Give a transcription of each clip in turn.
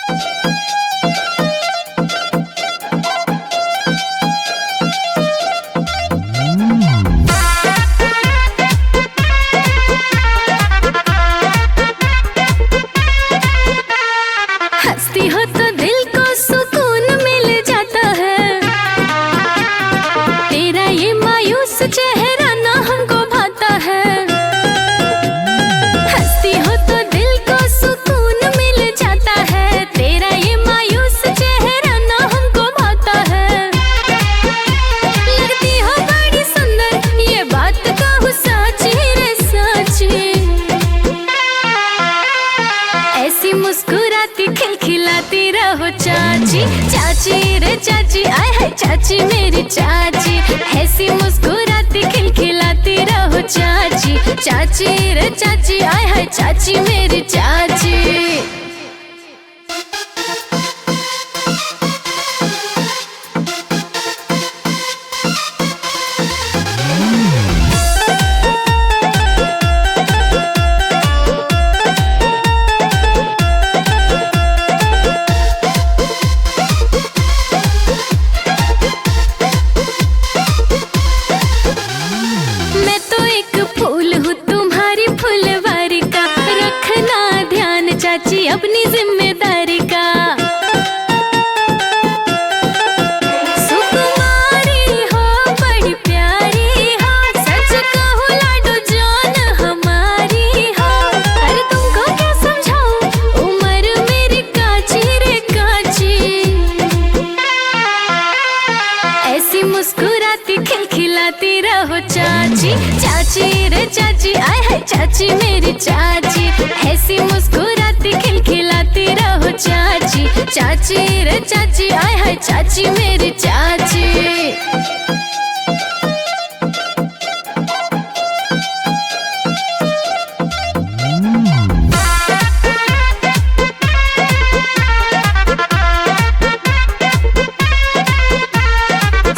हंसती हो तो दिल को सुकून मिल जाता है, तेरा ये मायूस चेहरा ना हमको भाता है। हंसती हो तो दिल को सुकून मिल जाता है, तेरा ये मायूस चेहरा ना हमको भाता है। लगती हो बड़ी सुंदर, ये बात कहूँ साची रे साची। ऐसी मुस्कुराती खिलखिलाती रहो चाची, चाची रे चाची, आय है चाची मेरी चाची। ऐसी मुस्कुराती खिलखिलाती रहो चाची, चाची रे चाची, आय है चाची मेरी चाची। मैं तो एक फूल हूँ तुम्हारी फुलवारी का, रखना ध्यान चाची अपनी जिम्मेदारी का। सुकुमारी हो बड़ी प्यारी हो, सच कहूँ लाडो जान हमारी हो। अरे तुमको क्या समझाऊं, उम्र मेरी काची रे काची। ऐसी मुस्कुराती खिलखिलाती रहो चाची, चाची रे चाची, आय है चाची मेरी चाची। ऐसी मुस्कुराती खिलखिलाती रहो चाची, चाची रे चाची, आय है चाची मेरी चाची।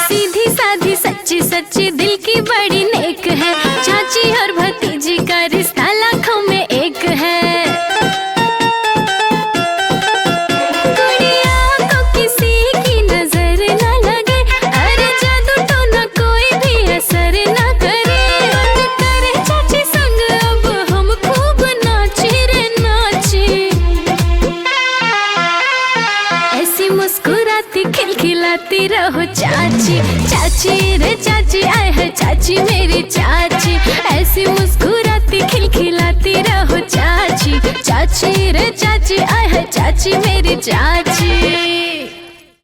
सीधी साधी सच्ची सच्ची दिल की बड़ी नेक है, चाची और भतीजी का रिश्ता लाखों में एक है। गुड़िया को किसी की नजर न लगे, अरे जादू टोना कोई भी असर न करे। करे चाची संग अब हम खूब नाची रे नाची। ऐसी मुस्कुराती खिलखिलाती रहो चाची, चाची रे चाची, आय है चाची मेरी चाची। ऐसी मुस्कुराती खिलखिलाती रहो चाची, चाची रे चाची, आय है चाची मेरी चाची।